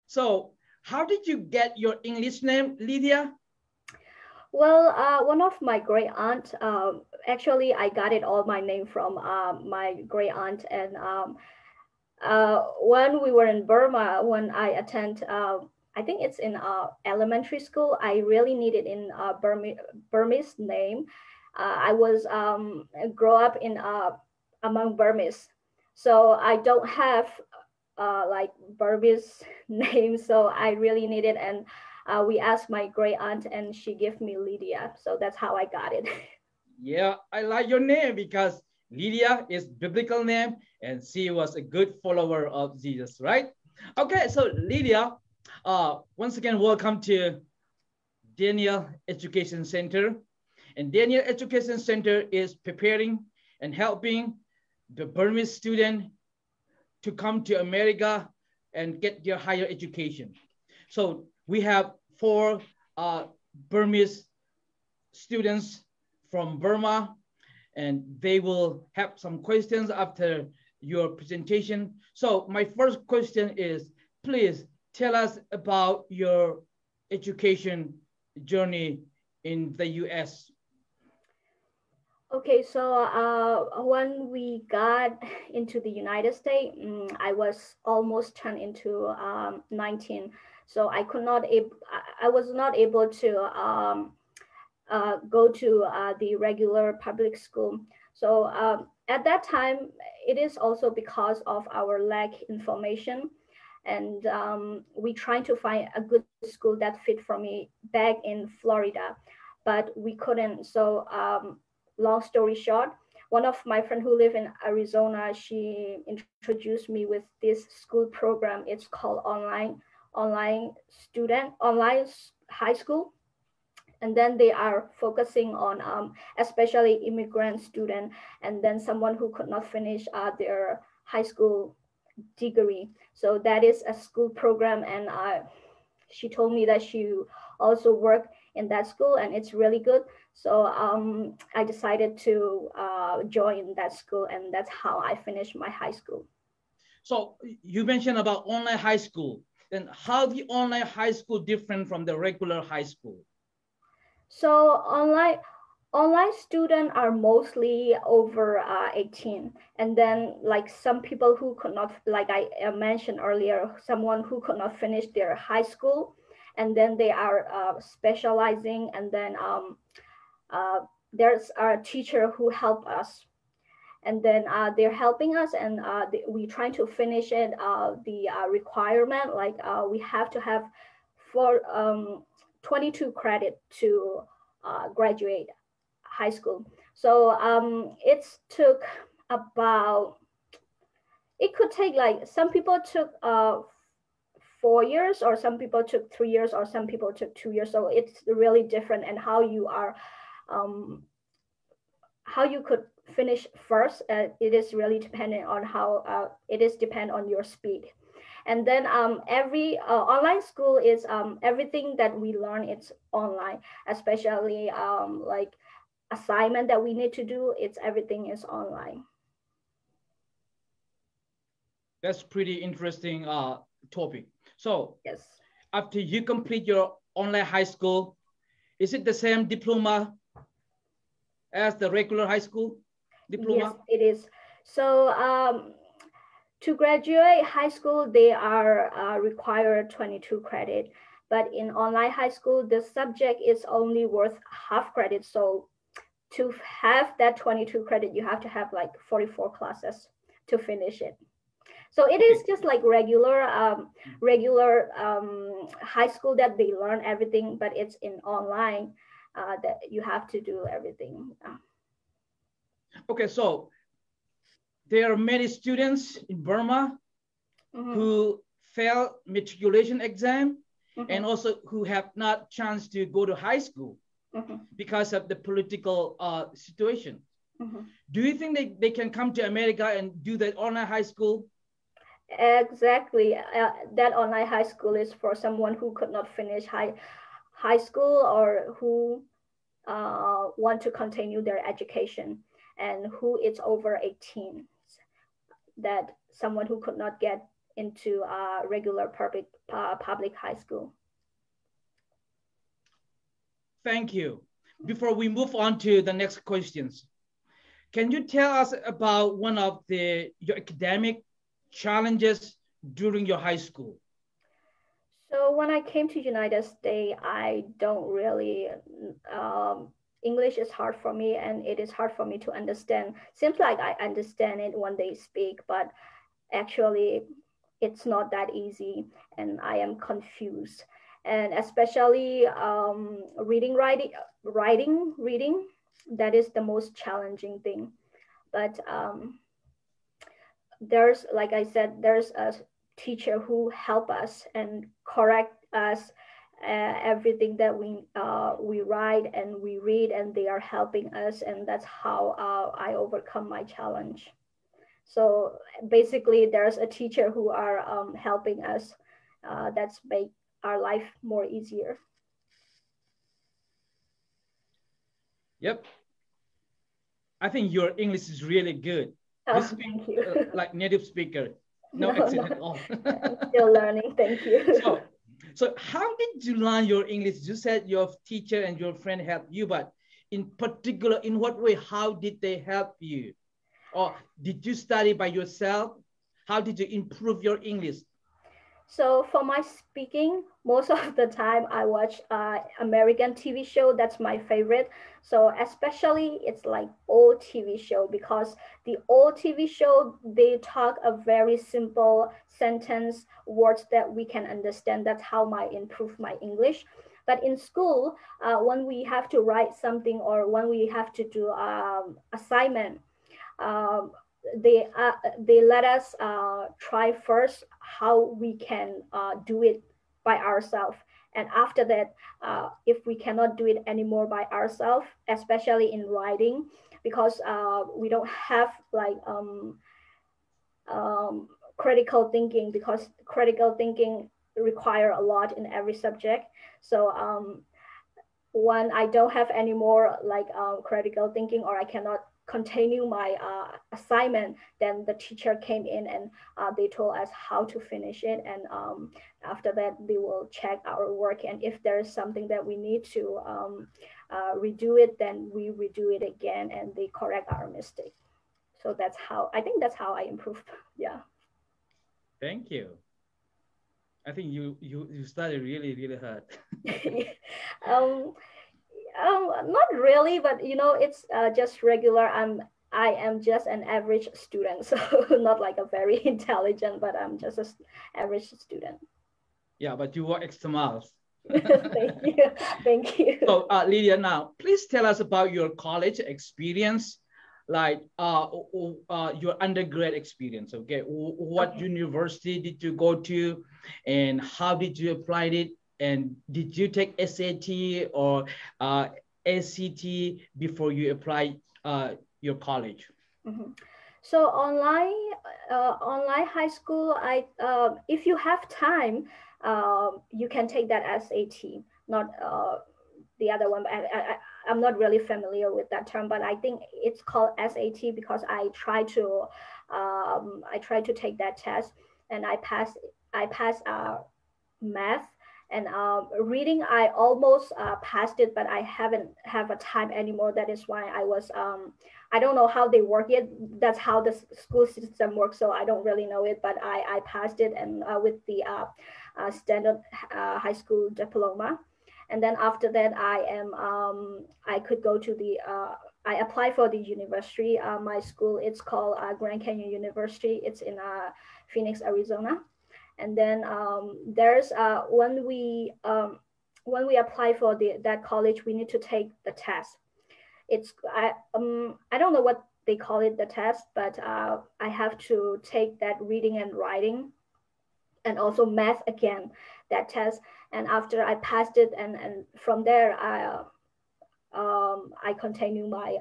So how did you get your English name, Lydia? Well, one of my great aunt, actually, I got it all my name from my great aunt. And when we were in Burma, when I attend, I think it's in elementary school, I really needed in Burmese name. I was grow up in among Burmese, so I don't have like Burmese name, so I really needed. And we asked my great aunt, and she gave me Lydia, so that's how I got it. Yeah, I like your name because Lydia is biblical name and she was a good follower of Jesus, right? Okay, so Lydia, once again, welcome to Daniel Education Center. And Daniel Education Center is preparing and helping the Burmese student to come to America and get their higher education. So we have four Burmese students from Burma, and they will have some questions after your presentation. So my first question is, please tell us about your education journey in the US. Okay, so when we got into the United States, I was almost turned into 19, so I was not able to go to the regular public school. So at that time, it is also because of our lack information, and we trying to find a good school that fit for me back in Florida, but we couldn't. So long story short, one of my friend who live in Arizona, she introduced me with this school program. It's called online high school, and then they are focusing on especially immigrant student, and then someone who could not finish their high school degree. So that is a school program, and she told me that she also worked in that school, and it's really good. So I decided to join that school, and that's how I finished my high school. So you mentioned about online high school. Then how the online high school different from the regular high school? So online students are mostly over 18, and then like some people who could not, like I mentioned earlier, someone who could not finish their high school, and then they are specializing, and then uh, there's a teacher who help us, and then they're helping us, and we trying to finish it, the requirement, like we have to have for 22 credit to graduate high school. So it took about, it could take, like some people took 4 years, or some people took 3 years, or some people took 2 years. So it's really different, and how you are um, how you could finish first. It is really dependent on how it is depend on your speed. And then every online school is everything that we learn, it's online, especially like assignment that we need to do, it's everything is online. That's pretty interesting topic. So Yes. after you complete your online high school, is it the same diploma as the regular high school Yes, diploma? it is. So to graduate high school, they are required 22 credit, but in online high school, the subject is only worth half credit. So to have that 22 credit, you have to have like 44 classes to finish it. So it Okay. is just like regular high school that they learn everything, but it's in online that you have to do everything. Okay, so there are many students in Burma Mm-hmm. who fail matriculation exam and Mm-hmm. also who have not chance to go to high school Mm-hmm. because of the political situation. Mm-hmm. Do you think they can come to America and do that online high school? Exactly. That online high school is for someone who could not finish high school, or who want to continue their education, and who is over 18, that someone who could not get into regular public high school. Thank you. Before we move on to the next questions, can you tell us about one of your academic challenges during your high school? So when I came to United States, I don't really, English is hard for me, and it is hard for me to understand. Seems like I understand it when they speak, but actually it's not that easy, and I am confused. And especially reading, that is the most challenging thing. But there's, like I said, there's a teacher who help us and correct us everything that we write and we read, and they are helping us, and that's how I overcome my challenge. So basically, there's a teacher who are helping us. That's make our life more easier. Yep. I think your English is really good. You speak Thank you. like native speaker. No accent at all. I'm still learning. Thank you. So how did you learn your English? You said your teacher and your friend helped you, but in particular, in what way, how did they help you? Or did you study by yourself? How did you improve your English? So for my speaking, most of the time I watch American TV show. That's my favorite. So especially it's like old TV show, because the old TV show, they talk a very simple sentence, words that we can understand. That's how I improve my English. But in school, when we have to write something or when we have to do assignment, they let us try first how we can do it by ourselves, and after that, if we cannot do it anymore by ourselves, especially in writing, because we don't have like critical thinking, because critical thinking require a lot in every subject. So when I don't have any more like critical thinking, or I cannot continue my assignment, then the teacher came in and they told us how to finish it. And after that, they will check our work. And if there is something that we need to redo it, then we redo it again and they correct our mistake. So I think that's how I improved. Yeah. Thank you. I think you studied really hard. Not really, but it's just regular. I am just an average student, so not like a very intelligent, but I'm just an average student. Yeah, but you work extra miles. Thank you. So Lydia, now please tell us about your college experience, like your undergrad experience. Okay, what university did you go to, and how did you apply it? And did you take SAT or ACT before you apply your college? Mm-hmm. So online high school, if you have time, you can take that SAT, not the other one. But I'm not really familiar with that term, but I think it's called SAT because I try to take that test, and I passed math. And reading, I almost passed it, but I haven't have a time anymore. That is why I was, I don't know how they work it. That's how the school system works. So I don't really know it, but I passed it, and with the standard high school diploma. And then after that, I could go to I applied for the university. My school, it's called Grand Canyon University. It's in Phoenix, Arizona. And then there's when we apply for that college, we need to take the test. I don't know what they call it, the test, but I have to take that reading and writing, and also math again, that test. And after I passed it, and from there I continue my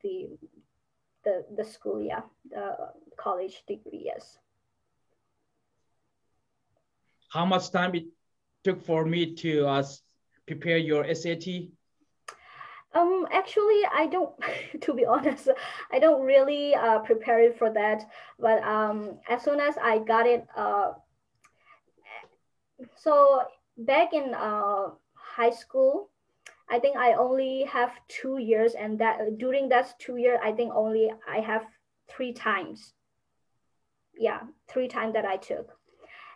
the school, yeah, the college degree, yes. How much time it took for me to prepare your SAT? Actually, I don't, to be honest, I don't really prepare it for that. But as soon as I got it, so back in high school, I think I only have 2 years, and that during that 2 year, I think only I have 3 times. Yeah, 3 times that I took,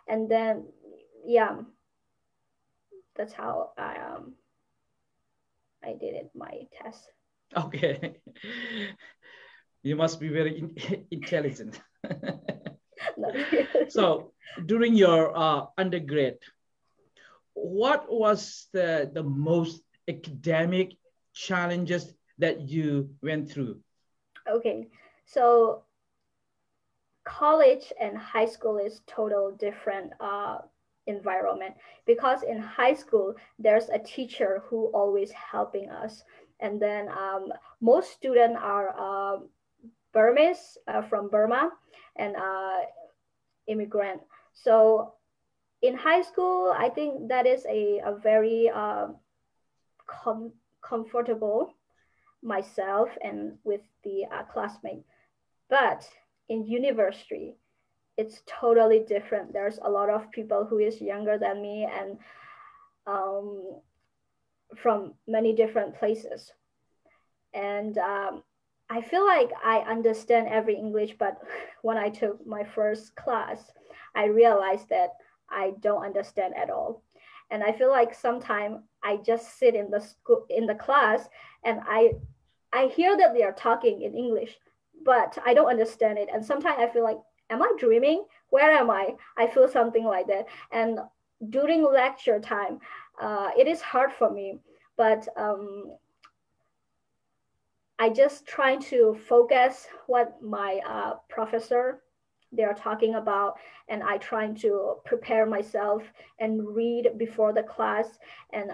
and then yeah, that's how I did it, my test. Okay. You must be very intelligent. Not really. So during your undergrad, what was the most academic challenges that you went through? Okay, so college and high school is total different environment, because in high school there's a teacher who always helping us, and then most students are Burmese, from Burma, and immigrant. So in high school, I think that is a very comfortable myself and with the classmate. But in university, it's totally different. There's a lot of people who is younger than me, and um, from many different places. And I feel like I understand every English, but when I took my first class, I realized that I don't understand at all. And I feel like sometimes I just sit in the school in the class, and I hear that they are talking in English, but I don't understand it. And sometimes I feel like, am I dreaming? Where am I? I feel something like that. And during lecture time, it is hard for me, but I just try to focus what my professor they are talking about, and I trying to prepare myself and read before the class, and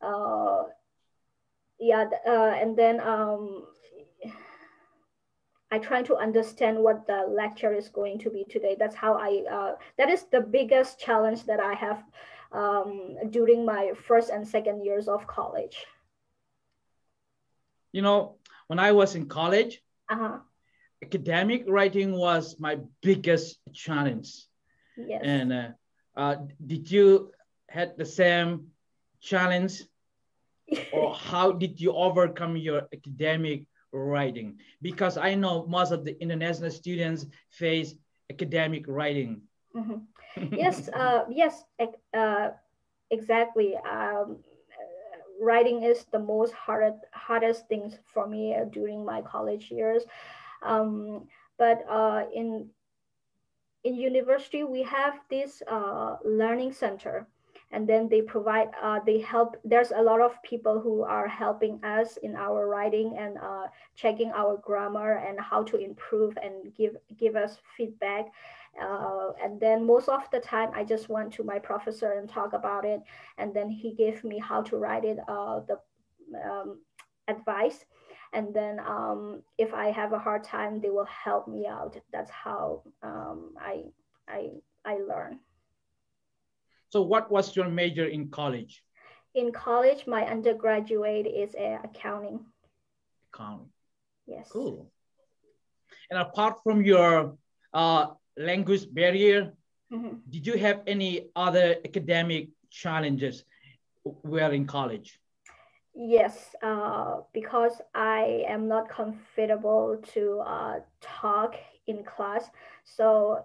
uh, yeah, and then I try to understand what the lecture is going to be today. That's how that is the biggest challenge that I have during my first and second years of college. You know, when I was in college, Uh-huh. academic writing was my biggest challenge. Yes. And did you had the same challenge, or how did you overcome your academic writing? Because I know most of the international students face academic writing. Mm-hmm. Yes, yes, exactly. Writing is the most hardest things for me during my college years. Um, but in university we have this learning center, and then they provide they help. There's a lot of people who are helping us in our writing, and checking our grammar and how to improve, and give us feedback. And then most of the time I just went to my professor and talk about it, and then he gave me how to write it, the um, advice. And then if I have a hard time, they will help me out. That's how I I learn. So what was your major in college? In college, my undergraduate is accounting. Accounting. Yes. Cool. And apart from your language barrier, Mm-hmm. did you have any other academic challenges while in college? Yes, because I am not comfortable to talk in class. So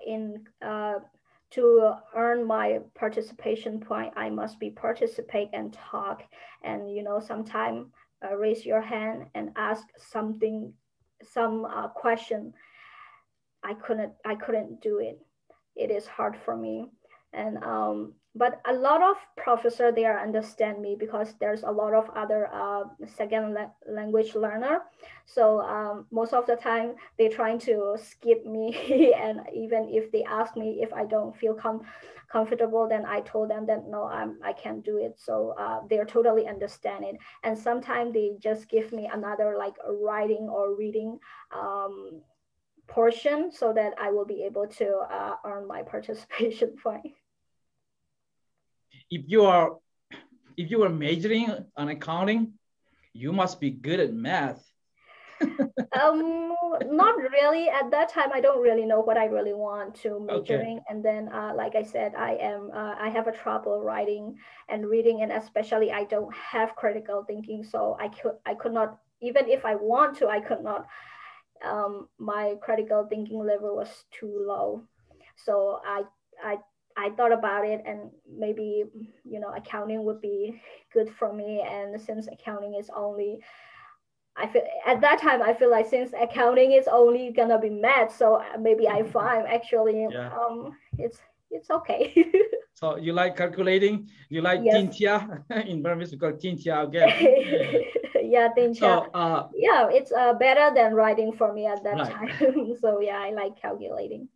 to earn my participation point, I must be participate and talk, and sometime raise your hand and ask something, some question. I couldn't do it. It is hard for me. And but a lot of professor there understand me, because there's a lot of other second language learner. So most of the time they trying to skip me and even if they ask me if I don't feel comfortable, then I told them that no, I can't do it. So they're totally understand it. And sometimes they just give me another like a writing or reading portion, so that I will be able to earn my participation point. If you are if you were majoring on accounting, you must be good at math. Not really. At that time, I don't really know what I really want to Okay. majoring. And then, like I said, I have a trouble writing and reading, and especially I don't have critical thinking. So I could not, even if I want to, I could not. My critical thinking level was too low. So I, I thought about it, and maybe, accounting would be good for me. And since accounting is only, I feel at that time I feel like since accounting is only gonna be math, so maybe I find actually Yeah. it's okay. So you like calculating? You like Yes. tintia? In Burmese, we call tintia again. Yeah, Tincha. So, Yeah, it's better than writing for me at that right. time. So yeah, I like calculating.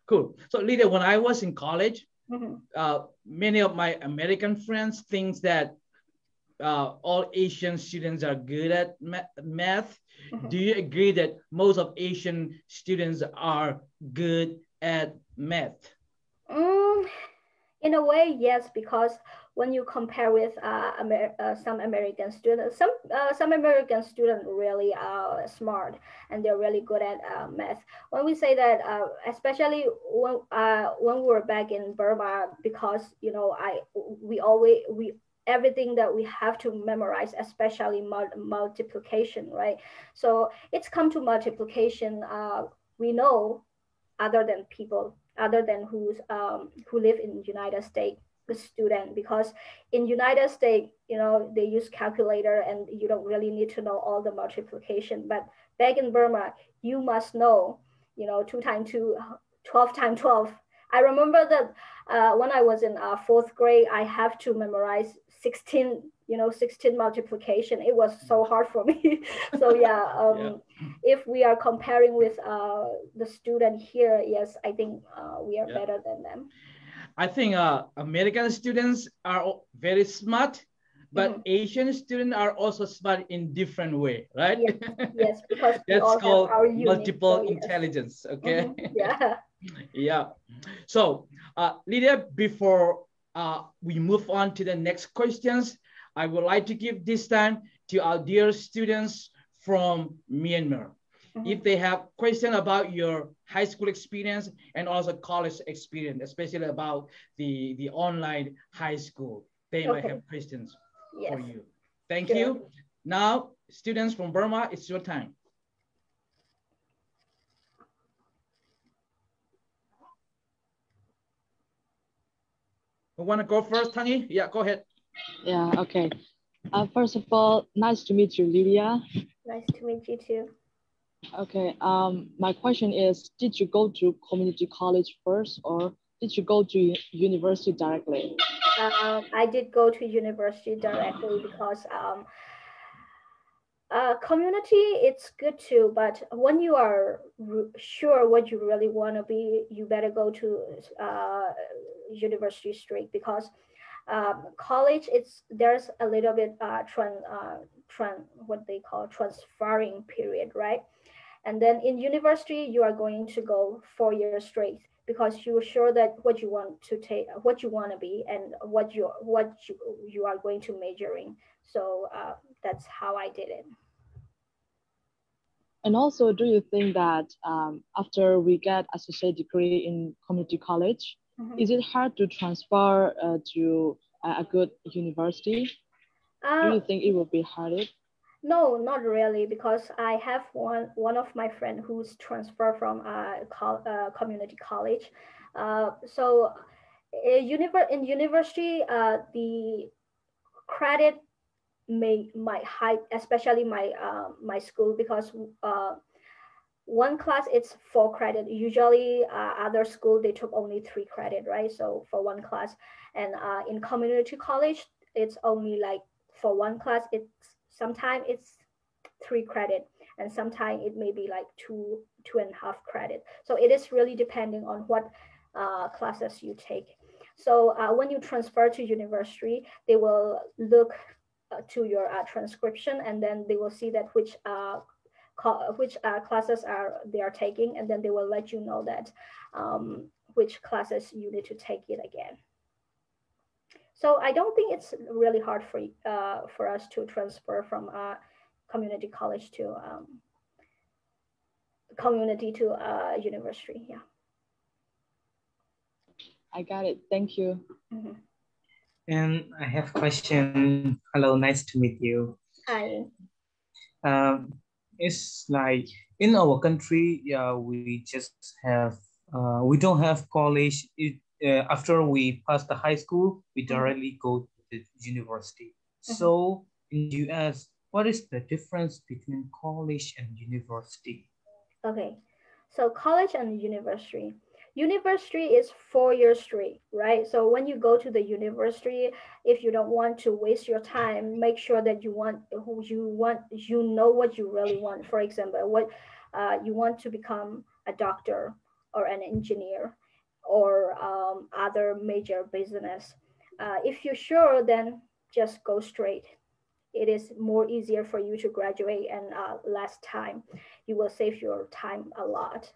Cool. So, Lydia, when I was in college, Mhm. many of my American friends think that all Asian students are good at math. Mhm. Do you agree that most of Asian students are good at math? Mm, in a way, yes, because when you compare with some American students, some American students really are smart and they're really good at math. When we say that, especially when we were back in Burma, because we always we everything that we have to memorize, especially multiplication, right? So it's come to multiplication. We know other than people other than who live in United States, the student, because in United States, they use calculator and you don't really need to know all the multiplication. But back in Burma, you must know, 2 times 2, 12 times 12. I remember that when I was in fourth grade, I have to memorize 16, 16 multiplication. It was so hard for me. So yeah, Yeah. if we are comparing with the student here, yes, I think we are Yeah. better than them. I think American students are very smart, but Mhm. Asian students are also smart in different way, right? Yes, yes, because we That's all have called our unique. multiple So yes. intelligence. Okay. Hmm. Yeah. Yeah. So, Lydia, before we move on to the next questions, I would like to give this time to our dear students from Myanmar. Hmm. If they have question about your high school experience and also college experience, especially about the online high school, they might Okay. have questions for Yes. you. Thank Sure. you. Now, students from Burma, it's your time. Who want to go first, Tangi? Yeah, go ahead. Yeah, okay. First of all, nice to meet you, Lydia. Nice to meet you too. Okay, my question is, did you go to community college first or did you go to university directly? I did go to university directly because community it's good too, but when you are sure what you really want to be, you better go to university straight, because college there's a little bit what they call transferring period, right? And then in university you are going to go 4 years straight, because you're sure that what you want to take, what you want to be, and what you are going to major in. So that's how I did it. And also, do you think that after we get associate degree in community college, Mhm. is it hard to transfer to a good university? Do Uh, you think it will be harder? no, not really, because I have one of my friend who's transferred from community college. So in university, the credit might high, especially my school, because one class it's 4 credit. Usually, other school they took only 3 credit, right? So for one class, and in community college, it's only like for one class. It's sometimes it's 3 credit, and sometimes it may be like two and a half credit. So it is really depending on what classes you take. So when you transfer to university, they will look to your transcription, and then they will see that which classes they are taking, and then they will let you know that which classes you need to take it again. So I don't think it's really hard for us to transfer from community college to community to university. Yeah. I got it. Thank you. Mm-hmm. And I have a question. Hello, nice to meet you. Hi. It's like in our country, yeah, we just have we don't have college. After we pass the high school, we directly go to the university. So in US, what is the difference between college and university? Okay. So college and university. University is 4 years straight, right? So when you go to the university, if you don't want to waste your time, make sure that you know what you really want. For example, what you want to become a doctor or an engineer or other major business. If you're sure, then just go straight. It is more easier for you to graduate and less time. You will save your time a lot.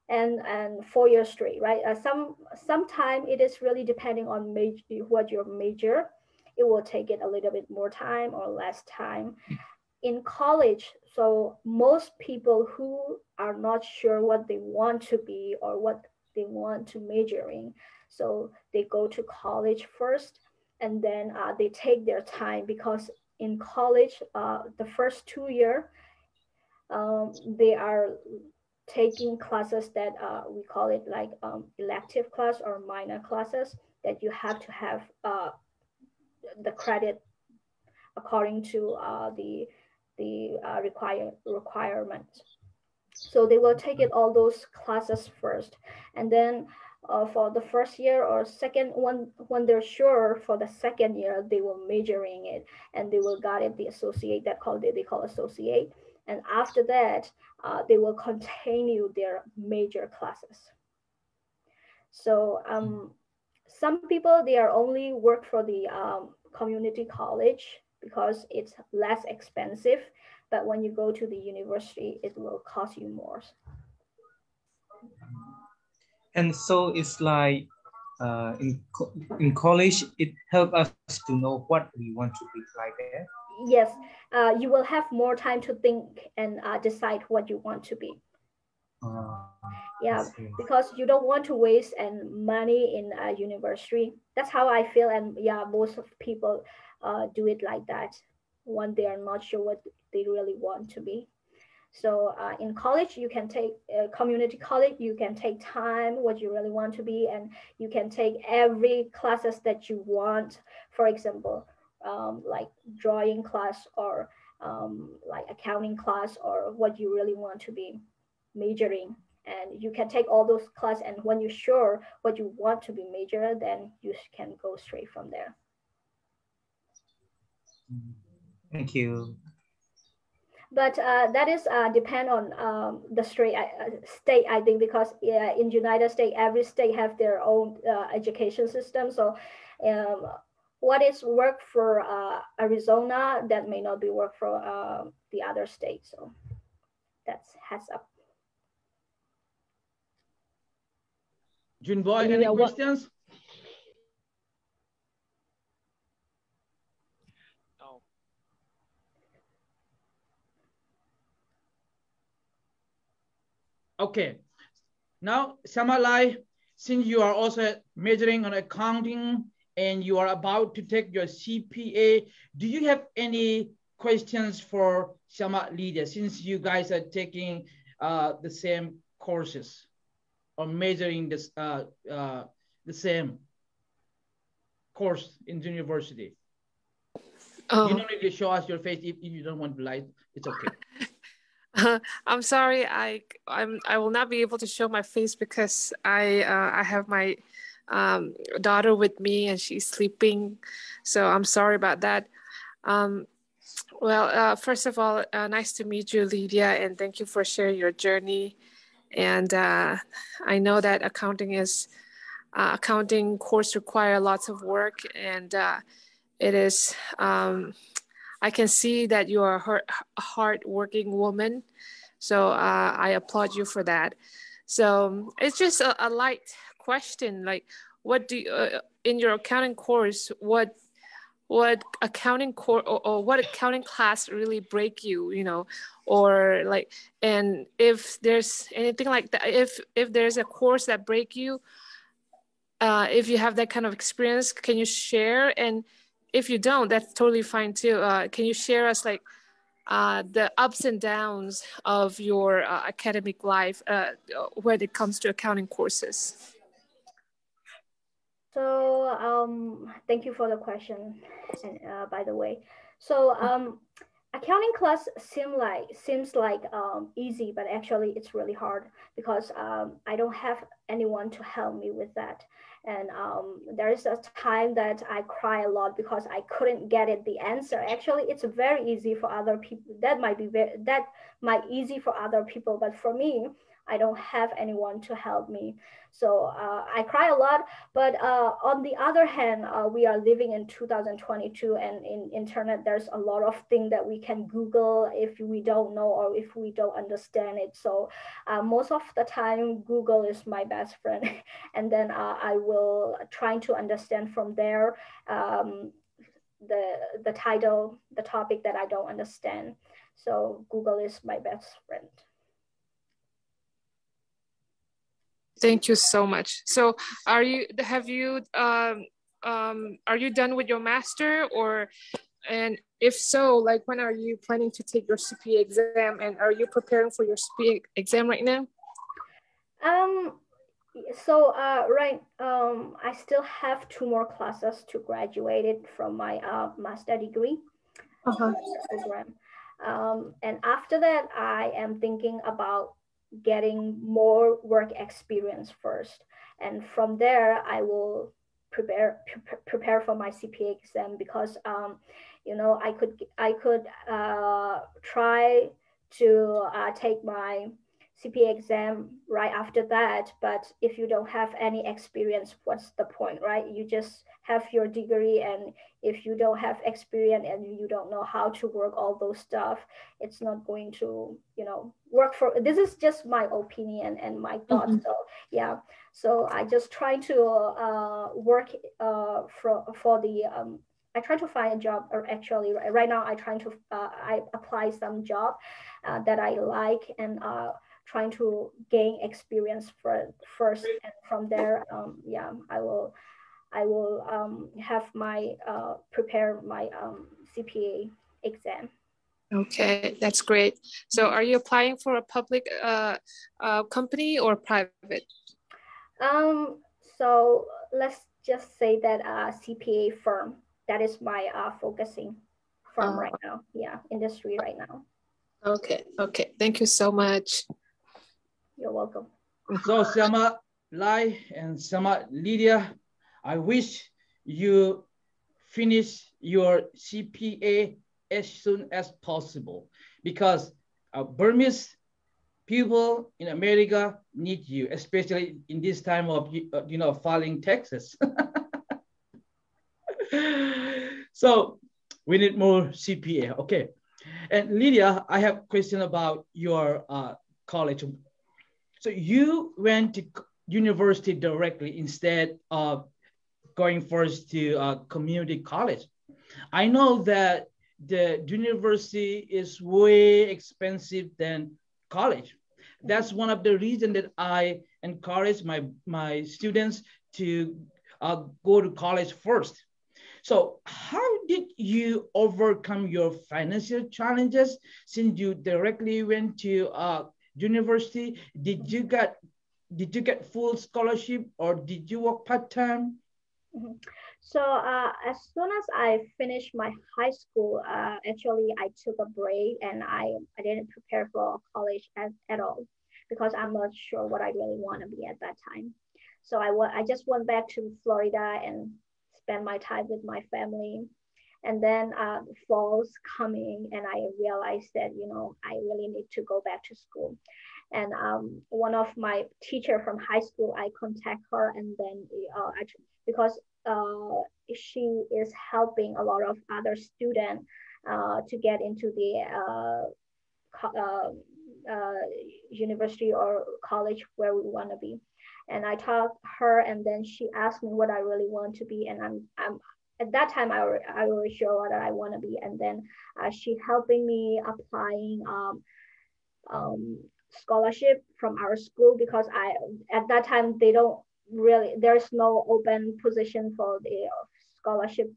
And 4 years straight, right? Sometime it is really depending on what your major. It will take it a little bit more time or less time. In college, so most people who are not sure what they want to be or what they want to major in, so they go to college first, and then they take their time, because in college, the first 2 year, they are taking classes that we call it like elective class or minor classes, that you have to have the credit according to the requirements. So they will take it all those classes first, and then for the first year or second one, when they're sure for the second year, they will major in it, and they will got it the associate, they call associate, and after that they will continue their major classes. So some people, they are only work for the community college because it's less expensive, but when you go to the university, it will cost you more. And so it's like in college, it helps us to know what we want to be like there. Yes, you will have more time to think and decide what you want to be. Yeah, because you don't want to waste and money in a university. That's how I feel, and yeah, most of people do it like that when they are not sure what they really want to be. So in college, you can take community college, you can take time what you really want to be, and you can take every classes that you want. For example, like drawing class or like accounting class, or what you really want to be majoring. And you can take all those classes, and when you're sure what you want to be major, then you can go straight from there. Thank you. But that is depend on the state, I think, because in United States, every state have their own education system. So what is work for Arizona, that may not be work for the other states. So that's heads up. Junboy, any questions? No. Okay. Now, Samalai, since you are also majoring on accounting and you are about to take your CPA, do you have any questions for Shama Lydia, since you guys are taking the same courses or majoring this the same course in the university? You don't need to show us your face if you don't want to lie. It's okay. I'm sorry. I will not be able to show my face because I have my daughter with me and she's sleeping, so I'm sorry about that. Well, first of all, nice to meet you, Lydia, and thank you for sharing your journey. And I know that accounting course require lots of work, and it is. I can see that you are a hard-working woman, so I applaud you for that. So it's just a light question, like, what do you, in your accounting course, what accounting course or what accounting class really break you, you know, or like, and if there's anything like that, if there's a course that break you, if you have that kind of experience, can you share? And if you don't, that's totally fine too. Can you share us like the ups and downs of your academic life when it comes to accounting courses? So thank you for the question. And by the way, so accounting class seems like easy, but actually it's really hard because I don't have anyone to help me with that. And there is a time that I cry a lot because I couldn't get it the answer. Actually, it's very easy for other people. That might easy for other people, but for me, I don't have anyone to help me. So I cry a lot. But on the other hand, we are living in 2022, and in internet, there's a lot of things that we can Google if we don't know or if we don't understand it. So most of the time, Google is my best friend. And then I will try to understand from there the title, the topic that I don't understand. So Google is my best friend. Thank you so much. So are you done with your master, or, and if so, like when are you planning to take your CPA exam, and are you preparing for your CPA exam right now? So I still have 2 more classes to graduate it from my master degree program. And after that, I am thinking about getting more work experience first. And from there, I will prepare for my CPA exam because, you know, I could try to take my CPA exam right after that. But if you don't have any experience, what's the point, right? You just have your degree, and if you don't have experience and you don't know how to work all those stuff, it's not going to, you know, work. For this is just my opinion and my thoughts. So yeah, so I just try to work for the I try to find a job, or actually right now I apply some job that I like, and trying to gain experience first, and from there, yeah, I will have my prepare my CPA exam. Okay, that's great. So are you applying for a public company or private? So let's just say that CPA firm, that is my focusing firm right now. Yeah, industry right now. Okay, thank you so much. You're welcome. So Sama Lai and Sama Lydia, I wish you finish your CPA as soon as possible, because Burmese people in America need you, especially in this time of filing taxes. So we need more CPA. Okay. And Lydia, I have a question about your college. So you went to university directly instead of going first to community college. I know that the university is way expensive than college. That's one of the reasons that I encourage my students to go to college first. So how did you overcome your financial challenges since you directly went to university? Did you get full scholarship, or did you work part-time? So as soon as I finished my high school, actually I took a break, and I didn't prepare for college at all, because I'm not sure what I really want to be at that time. So I just went back to Florida and spend my time with my family. And then fall's coming, and I realized that, you know, I really need to go back to school. And one of my teacher from high school, I contact her, and then because she is helping a lot of other students to get into the university or college where we want to be. And I taught her, and then she asked me what I really want to be, and I'm at that time I already sure what I want to be, and then she helping me applying um, scholarship from our school, because I at that time they don't really, there's no open position for the scholarship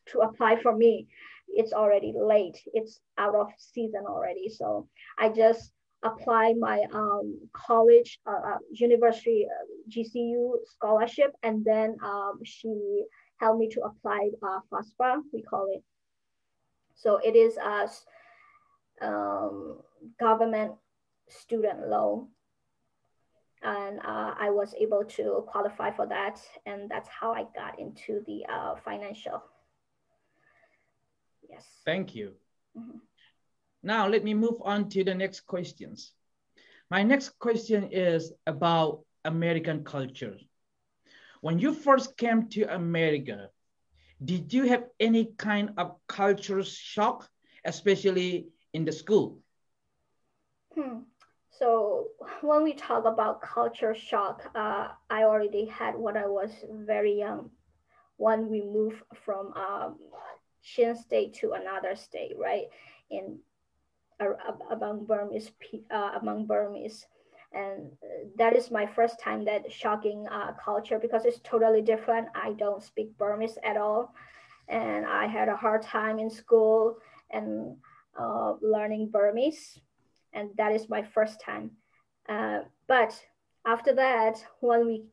to apply for me. It's already late, it's out of season already, so I just apply my college university GCU scholarship, and then she helped me to apply FASPA, we call it. So it is a government student loan, and I was able to qualify for that, and that's how I got into the financial. Yes. Thank you. Now let me move on to the next questions. My next question is about American culture. When you first came to America, did you have any kind of culture shock, especially in the school? So when we talk about culture shock, I already had when I was very young, when we moved from Shin State to another state, right? In among Burmese, and that is my first time that shocking culture, because it's totally different. I don't speak Burmese at all, and I had a hard time in school and learning Burmese, and that is my first time. But after that, when we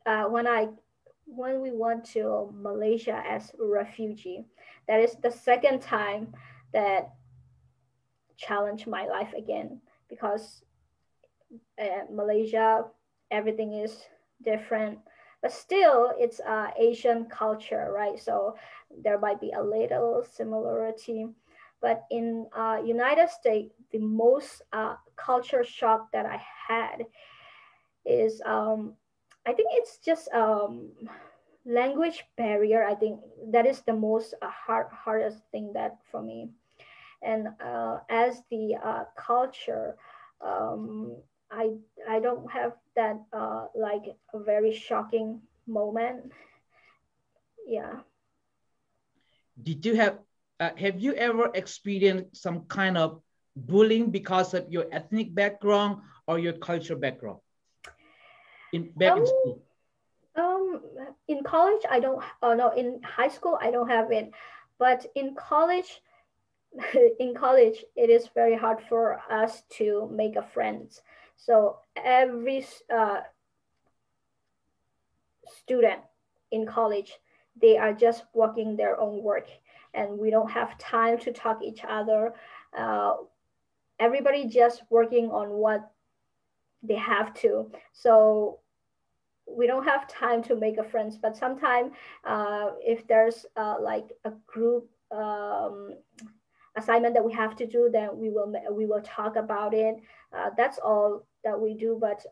went to Malaysia as a refugee, that is the second time that challenged my life again, because Malaysia, everything is different, but still it's Asian culture, right? So there might be a little similarity, but in United States, the most culture shock that I had is I think it's just language barrier. I think that is the most hardest thing that for me. And as the culture, I don't have that like a very shocking moment. Yeah. Did you have you ever experienced some kind of bullying because of your ethnic background or your cultural background back in school? In college, I don't. Oh no, in high school, I don't have it, but in college, in college, it is very hard for us to make a friends. So every student in college, they are just working their own work, and we don't have time to talk each other. Everybody just working on what they have to. So we don't have time to make a friends, but sometimes if there's like a group assignment that we have to do, then we will talk about it. That's all that we do, but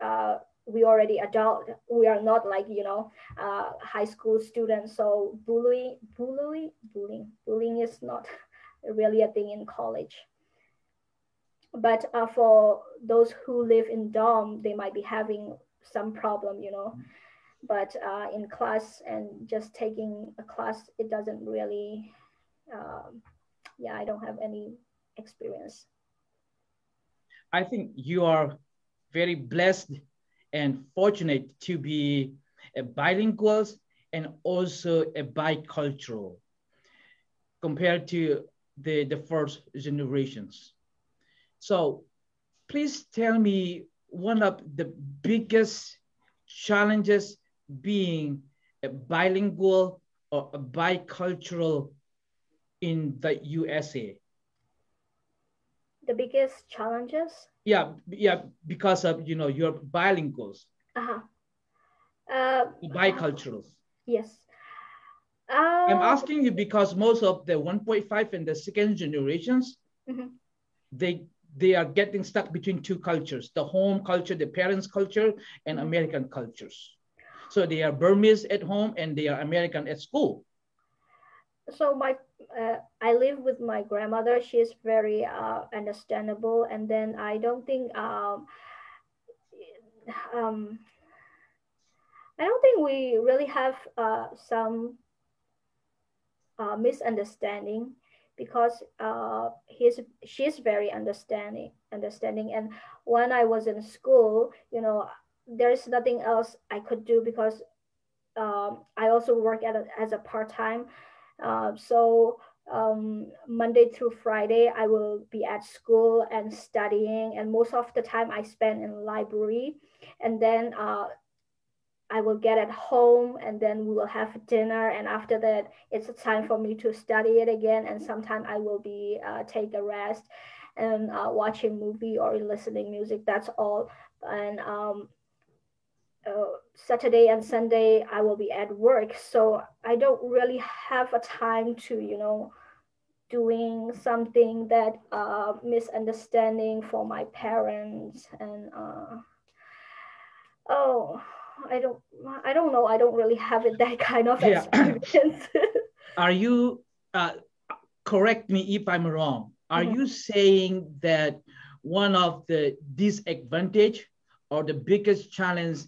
we already adult. We are not like high school students. So bullying is not really a thing in college. But for those who live in dorm, they might be having some problem, but in class and just taking a class, it doesn't really I don't have any experience. I think you are very blessed and fortunate to be a bilingual and also a bicultural compared to the first generations. So please tell me one of the biggest challenges being a bilingual or a bicultural in the USA. The biggest challenges? Yeah, because of you're bilinguals. Biculturals. Yes. I'm asking you because most of the 1.5 and the second generations, they are getting stuck between two cultures: the home culture, the parents' culture, and American cultures. So they are Burmese at home and they are American at school. So I live with my grandmother. She's very understandable, and then I don't think I don't think we really have some misunderstanding, because she's very understanding. And when I was in school, there's nothing else I could do, because I also work as a part-time. So Monday through Friday, I will be at school and studying, and most of the time I spend in the library. And then I will get at home, and then we will have dinner. And after that, it's a time for me to study it again. And sometimes I will be take a rest and watching movie or listening music. That's all. And Saturday and Sunday, I will be at work. So I don't really have a time to, doing something that misunderstanding for my parents. And oh, I don't know. I don't really have it, that kind of Yeah. experience. Are you, correct me if I'm wrong, are you saying that one of the disadvantage or the biggest challenge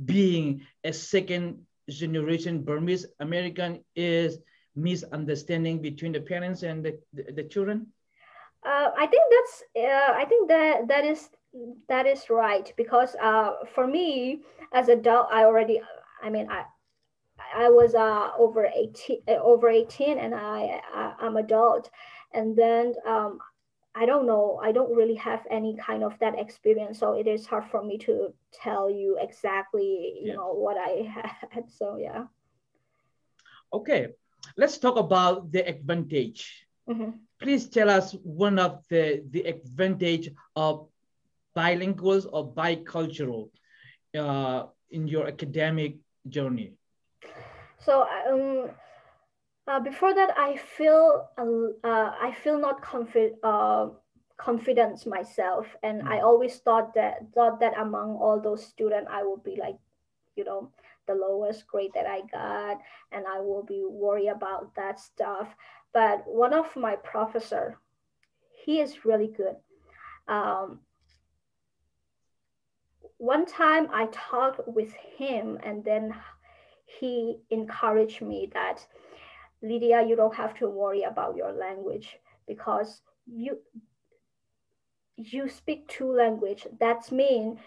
being a second generation Burmese American is misunderstanding between the parents and the children? I think that is right, because for me as adult, I was over 18, and I'm adult. And then I don't know, I don't really have any kind of that experience, so it is hard for me to tell you exactly what I had. So yeah. Okay, let's talk about the advantage. Please tell us one of the advantage of bilinguals or bicultural in your academic journey. So before that, I feel not confident myself, and I always thought that among all those students, I would be like, the lowest grade that I got, and I will be worried about that stuff. But one of my professor, he is really good. One time I talked with him, and then he encouraged me that, Lydia, you don't have to worry about your language, because you speak two language. That means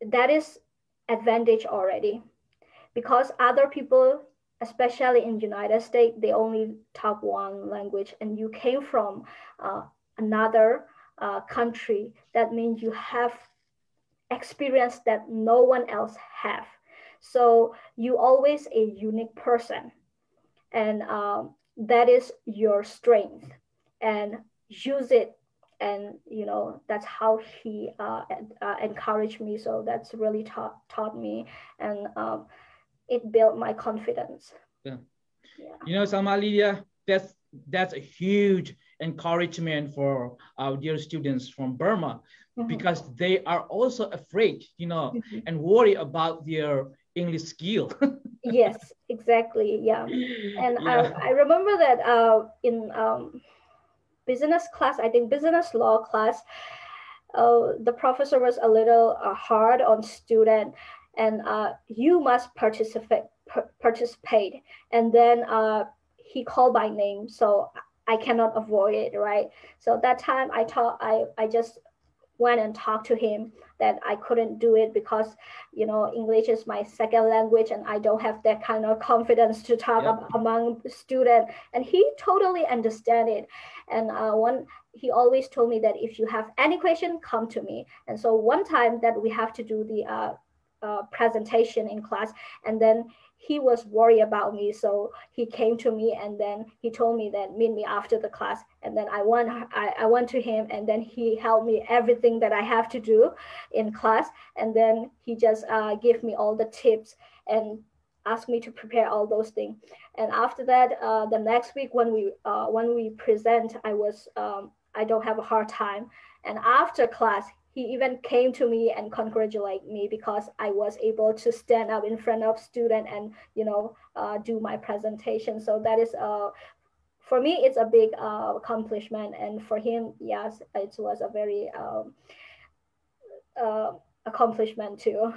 that is advantage already, because other people, especially in United States, they only talk one language, and you came from another country. That means you have experience that no one else have. So you always a unique person, and that is your strength, and use it. And that's how he encouraged me. So that's really taught me, and it built my confidence. Yeah. Salma, Lydia, that's a huge encouragement for our dear students from Burma, because they are also afraid, and worry about their English skill. Yes, exactly. Yeah. And Yeah. I remember that in business class, I think business law class, the professor was a little hard on student, and you must participate. And then he called by name, so I cannot avoid it, right? So that time I just went and talked to him that I couldn't do it, because English is my second language, and I don't have that kind of confidence to talk among students. And he totally understand it. And he always told me that if you have any question, come to me. And so one time that we have to do the presentation in class, and then he was worried about me, so he came to me, and then he told me that meet me after the class. And then I went to him, and then he helped me everything that I have to do in class. And then he just gave me all the tips and asked me to prepare all those things. And after that, the next week when we present, I don't have a hard time. And after class, he even came to me and congratulated me, because I was able to stand up in front of students and do my presentation. So that is for me, it's a big accomplishment, and for him, yes, it was a very accomplishment too.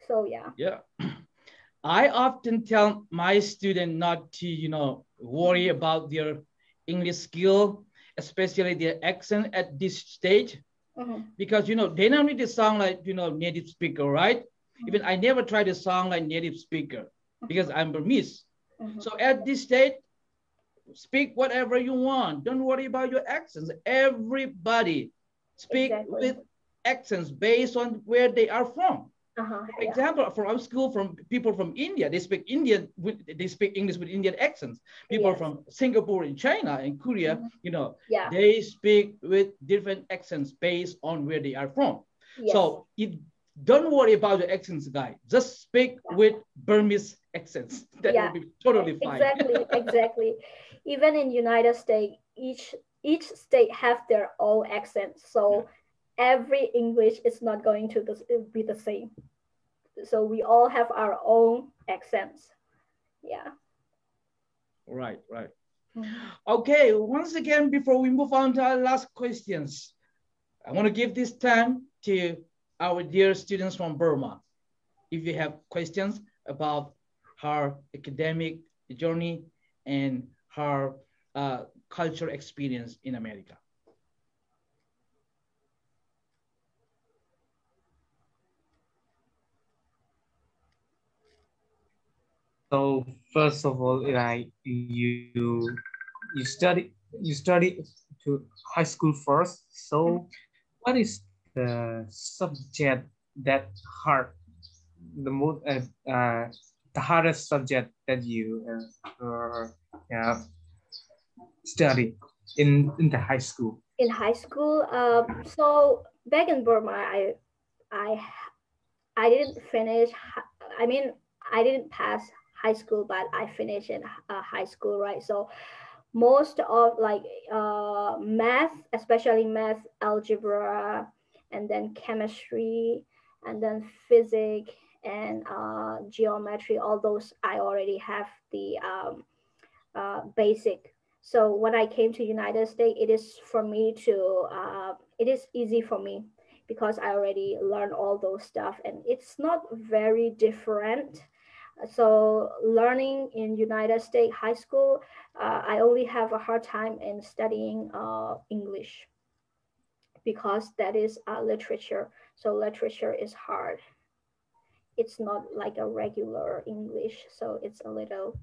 So yeah. Yeah. I often tell my student not to, worry about their English skill, especially their accent at this stage, because they don't need to sound like native speaker, right? Even I never try to sound like native speaker because I'm Burmese. So at this stage, speak whatever you want. Don't worry about your accents. Everybody speak with accents based on where they are from. For example, from our school, from people from India, they speak they speak English with Indian accents. People from Singapore and China and Korea, they speak with different accents based on where they are from. So don't worry about the accents, guy. Just speak with Burmese accents. That will be totally fine. Exactly. Even in United States, each state have their own accent. So every English is not going to be the same. So we all have our own accents. Yeah. Right. Okay, once again, before we move on to our last questions, I want to give this time to our dear students from Burma. If you have questions about her academic journey and her cultural experience in America. So first of all, like you study to high school first. So what is the subject that hard the most the hardest subject that you study in the high school? In high school, so back in Burma, I I didn't finish. I mean, I didn't pass high school, but I finished in high school, right? So most of like math, especially math, algebra, and then chemistry, and then physics and geometry, all those I already have the basic. So when I came to United States, it is for me to it is easy for me because I already learned all those stuff, and it's not very different. So learning in United States high school, I only have a hard time in studying English because that is literature. So literature is hard. It's not like a regular English, so it's a little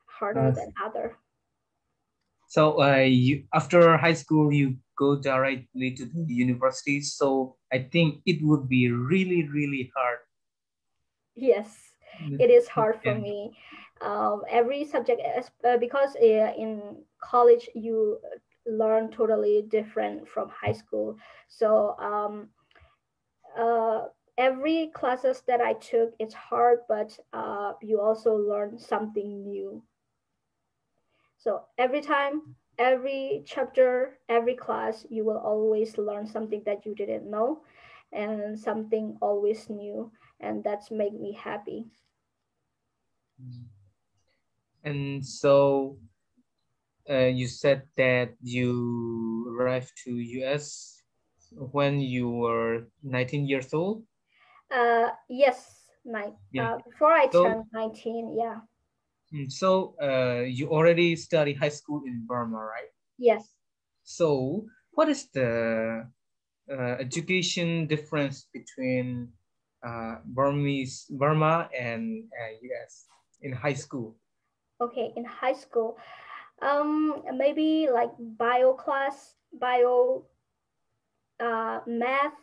harder than other. So you after high school you go directly to the university. So I think it would be really hard. Yes, it is hard for me. Every subject, because in college you learn totally different from high school. So every classes that I took, it's hard, but you also learn something new. So every time, every chapter, every class, you will always learn something that you didn't know, and something always new, and that's make me happy. And so you said that you arrived to US when you were 19 years old. Yes, before I So, turned 19, yeah. So you already study high school in Burma, right? Yes. So what is the education difference between Burma and US in high school? Okay, in high school, maybe like bio class, bio, math,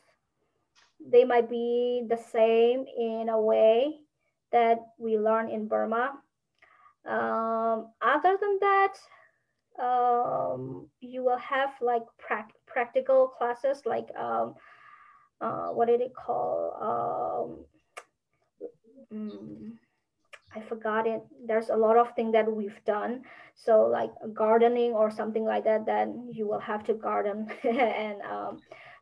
they might be the same in a way that we learn in Burma. Other than that, you will have like practical classes, like what did it call? I forgot it. There's a lot of things that we've done. So like gardening or something like that, then you will have to garden and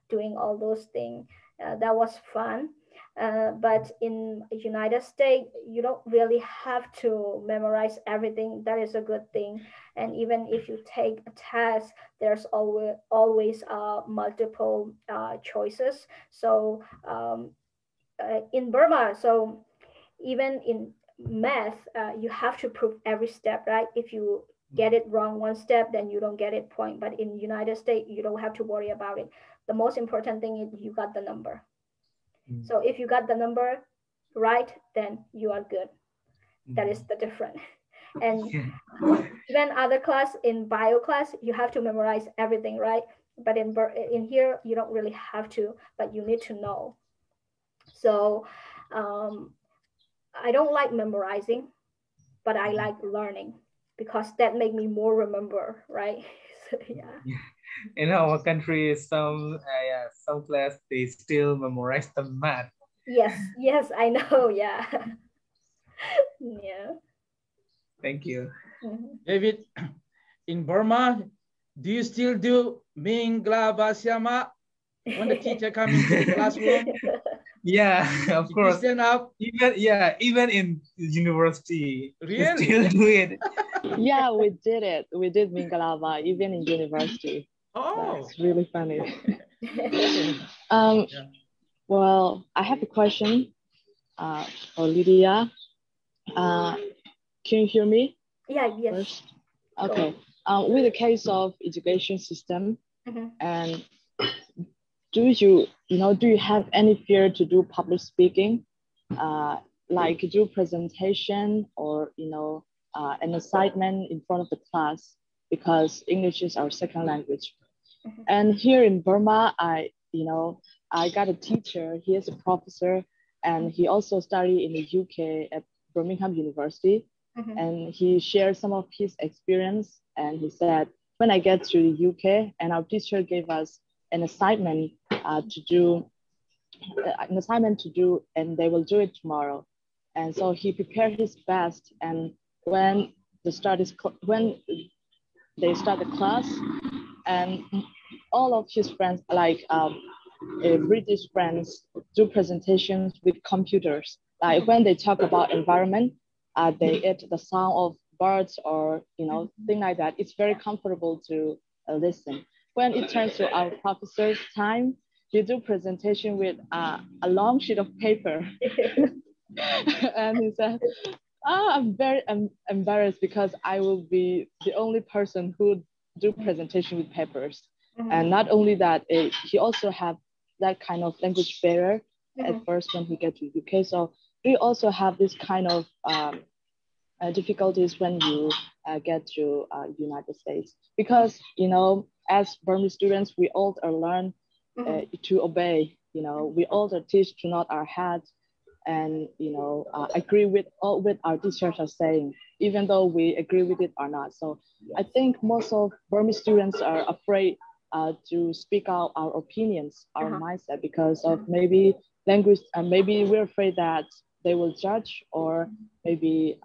doing all those things. That was fun. But in United States, you don't really have to memorize everything. That is a good thing. And even if you take a test, there's always multiple choices. So in Burma, so even in math, you have to prove every step, right? If you get it wrong one step, then you don't get it point. But in United States, you don't have to worry about it. The most important thing is you got the number. So if you got the number right, then you are good. That is the difference. And even other class, in bio class, you have to memorize everything, right? But in here, you don't really have to, but you need to know. So I don't like memorizing, but I like learning because that make me more remember, right? So, yeah. In our country, some class they still memorize the math. Yes, I know. Yeah. Yeah. Thank you. David, in Burma, do you still do Mingla Basyama when the teacher comes into the classroom? Yeah, of Did course. you stand up? Even in university, we Really? still do it. Yeah, we did it. We did Mingalava even in university. Oh, That's really funny. okay. Yeah. Well, I have a question for Lydia. Can you hear me? Yeah, yes. First? Okay. With the case of education system, and do you have any fear to do public speaking, like do presentation or an assignment in front of the class, because English is our second language. And here in Burma, I got a teacher. He is a professor, and he also studied in the UK at Birmingham University. And he shared some of his experience. And he said, when I get to the UK, and our teacher gave us an assignment to do, and they will do it tomorrow. And so he prepared his best. And when they start the class, and all of his friends, like British friends, do presentations with computers. Like when they talk about environment, they add the sound of birds or thing like that. It's very comfortable to listen. When it turns to our professor's time, you do presentation with a long sheet of paper. And he said, I'm very embarrassed because I will be the only person who do presentation with papers. And not only that, he also have that kind of language barrier at first when he get to UK. So we also have this kind of difficulties when you get to United States, because as Burmese students, we all learn to obey. We all teach to nod our heads and agree with all with our teachers are saying, even though we agree with it or not. So I think most of Burmese students are afraid to speak out our opinions, our mindset, because of maybe language, and maybe we're afraid that they will judge, or maybe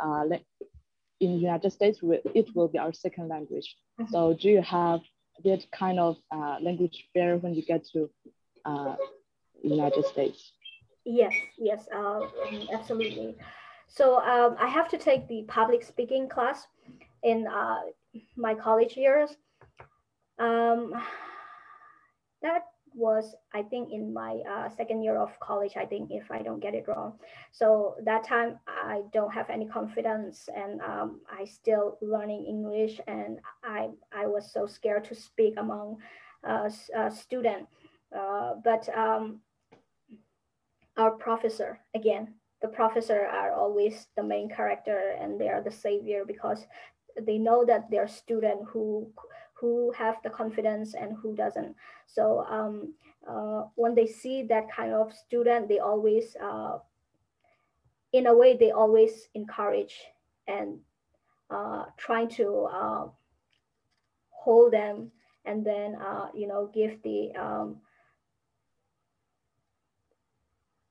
in the United States, it will be our second language. So do you have that kind of language barrier when you get to United States? Yes, absolutely. So I have to take the public speaking class in my college years. That was, I think, in my second year of college, I think, if I don't get it wrong. So that time I don't have any confidence, and I still learning English, and I was so scared to speak among students. But our professor, again, the professor are always the main character, and they are the savior, because they know that there are students who have the confidence and who doesn't. So when they see that kind of student, they always, in a way, they always encourage and trying to hold them, and then give the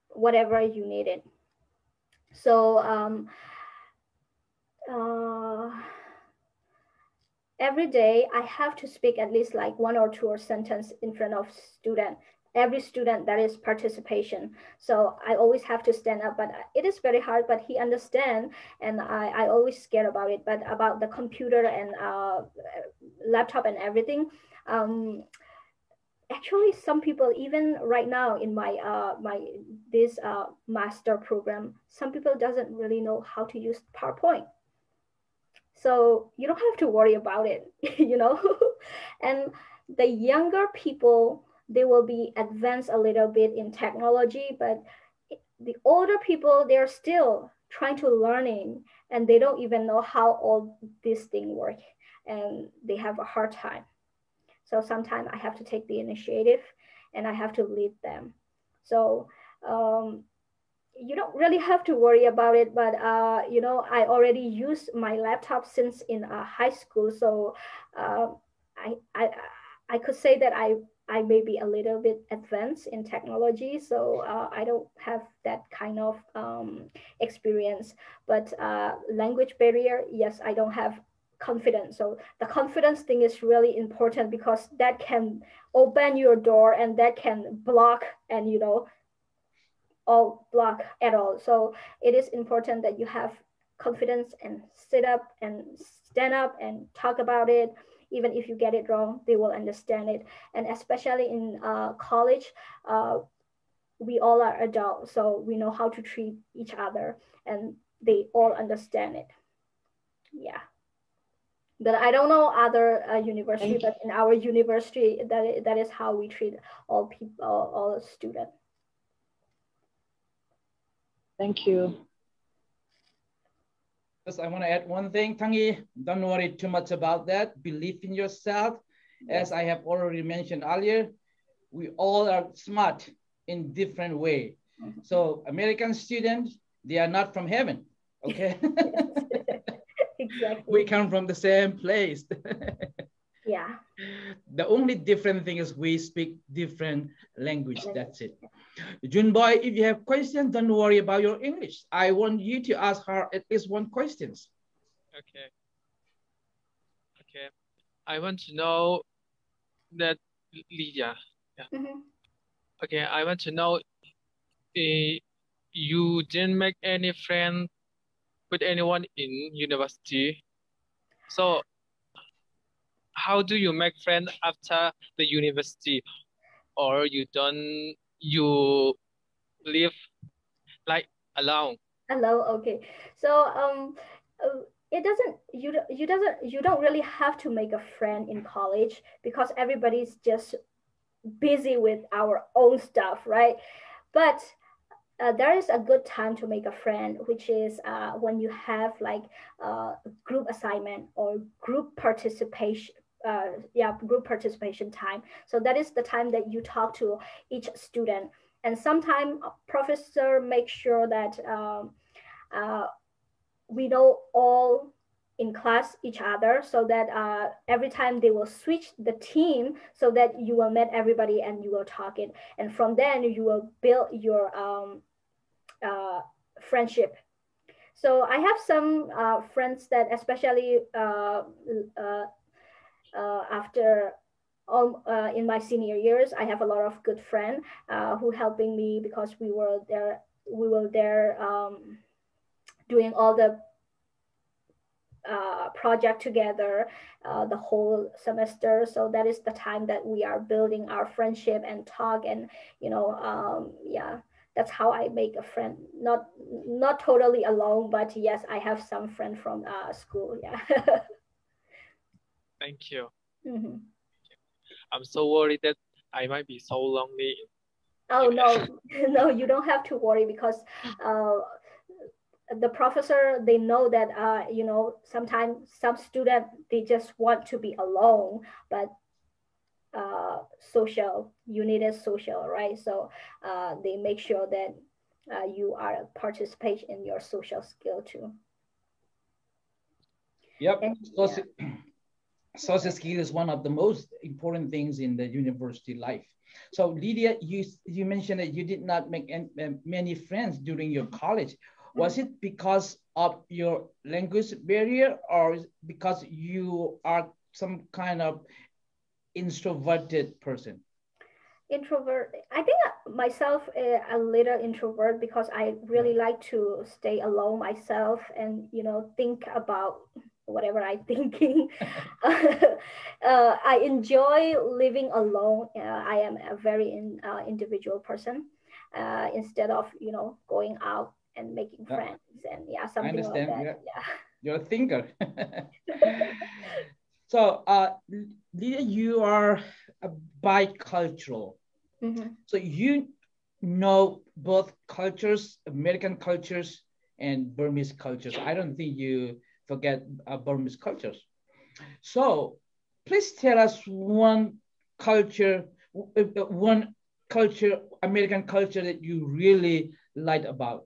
whatever you needed. So every day I have to speak at least like 1 or 2 sentence in front of student. Every student, that is participation. So I always have to stand up, but it is very hard, but he understand, and I always scared about it. But about the computer and laptop and everything, actually some people, even right now in my this master program, some people doesn't really know how to use PowerPoint. So you don't have to worry about it, you know. And the younger people, they will be advanced a little bit in technology, but the older people, they're still trying to learning, and they don't even know how all this thing work, and they have a hard time. So sometimes I have to take the initiative and I have to lead them. So you don't really have to worry about it, but you know, I already use my laptop since in high school. So uh, I, I, I could say that I may be a little bit advanced in technology. So I don't have that kind of experience, but language barrier, yes, I don't have confidence. So the confidence thing is really important because that can open your door and that can block and, you know, all block at all. So it is important that you have confidence and sit up and stand up and talk about it. Even if you get it wrong, they will understand it. And especially in college, we all are adults, so we know how to treat each other, and they all understand it. Yeah. But I don't know other university, but in our university, that is how we treat all people, all students. Thank you. Just I want to add one thing, Tangi. Don't worry too much about that. Believe in yourself. As I have already mentioned earlier, we all are smart in different way. So American students, they are not from heaven. Okay. Exactly. We come from the same place. Yeah. The only different thing is we speak different language. That's it. Junboy, if you have questions, don't worry about your English. I want you to ask her at least one question. Okay. Okay. I want to know that Lydia. Yeah. Mm-hmm. Okay. I want to know you didn't make any friend with anyone in university. So how do you make friends after the university, or you live like alone? Hello. Okay. So it doesn't you don't really have to make a friend in college because everybody's just busy with our own stuff, right? But there is a good time to make a friend, which is when you have like group assignment or group participation. Group participation time. So that is the time that you talk to each student, and sometimes professor make sure that we know all in class each other, so that every time they will switch the team, so that you will meet everybody and you will talk it, and from then you will build your friendship. So I have some friends that especially after in my senior years, I have a lot of good friends who helping me because we were there doing all the project together the whole semester. So that is the time that we are building our friendship and talk, and you know, yeah, that's how I make a friend. Not totally alone, but yes, I have some friend from school. Yeah. Thank you. Mm-hmm. I'm so worried that I might be so lonely. Oh no, no, you don't have to worry because the professor, they know that you know, sometimes some student, they just want to be alone, but social, you need a social, right? So they make sure that you are participate in your social skill too. Yep. And, social skill is one of the most important things in the university life. So Lydia, you mentioned that you did not make many friends during your college. Was it because of your language barrier, or because you are some kind of introverted person? Introvert. I think myself a little introvert because I really like to stay alone myself and, you know, think about whatever I'm thinking. I enjoy living alone. I am a very individual person. Instead of going out and making friends and something like that. Yeah. You're a thinker. So Lydia, you are a bicultural. So you know both cultures, American cultures and Burmese cultures. I don't think you forget Burmese cultures. So please tell us one culture, American culture that you really like about.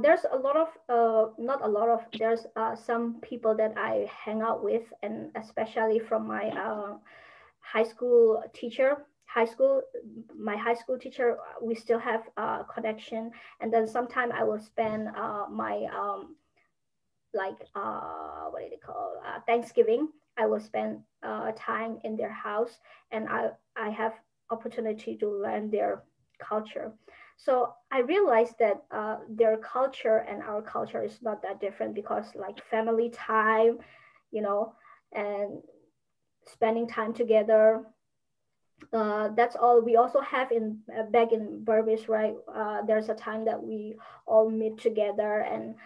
There's a lot of, not a lot of, there's some people that I hang out with, and especially from my high school teacher, my high school teacher, we still have a connection. And then sometime I will spend my, what do they call, Thanksgiving, I will spend time in their house, and I have opportunity to learn their culture. So I realized that their culture and our culture is not that different, because like family time, and spending time together, that's all we also have in back in Burmese, right? There's a time that we all meet together and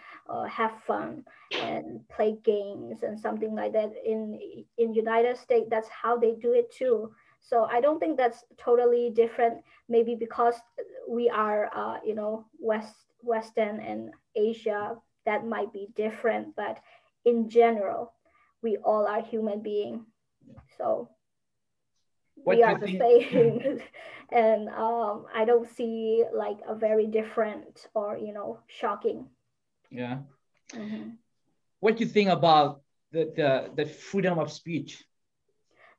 have fun and play games and something like that. In United States, that's how they do it too. So I don't think that's totally different. Maybe because we are, Western and Asia, that might be different. But in general, we all are human beings. So we are the same. And I don't see like a very different or, shocking. Yeah. What do you think about the freedom of speech?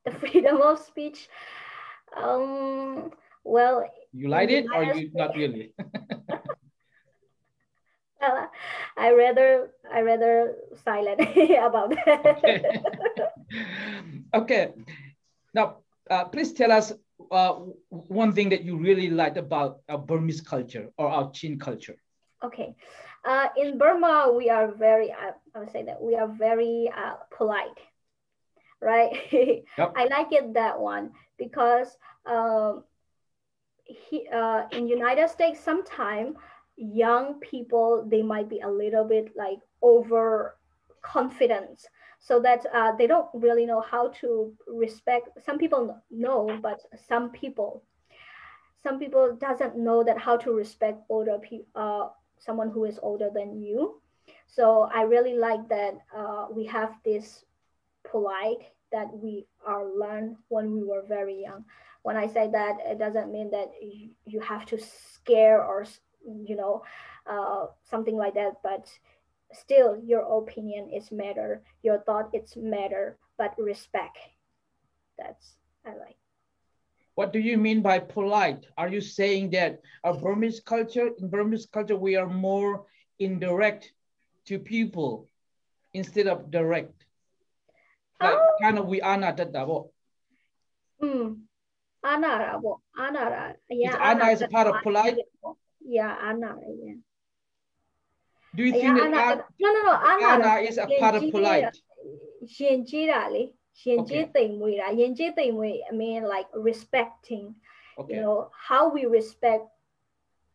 The freedom of speech. Well, you like it or you not really? I rather silent about that. Okay. Okay. Now, please tell us one thing that you really like about our Burmese culture or our Chin culture. Okay. In Burma, we are very, I would say that we are very polite, right? Yep. I like it that one, because in United States, sometimes young people, they might be a little bit like overconfident, so that they don't really know how to respect. Some people know, but some people doesn't know that how to respect older people, someone who is older than you. So I really like that we have this polite that we are learned when we were very young. When I say that, it doesn't mean that you have to scare or something like that, but still your opinion is matter, your thought is matter, but respect, that's I like. What do you mean by polite? Are you saying that in Burmese culture, we are more indirect to people instead of direct? Like kind of we are not that double. Anara. Yeah, Anna is a part of polite. Yeah, Anara. Yeah. Do you think that Anna is a part of polite? I mean, like respecting, how we respect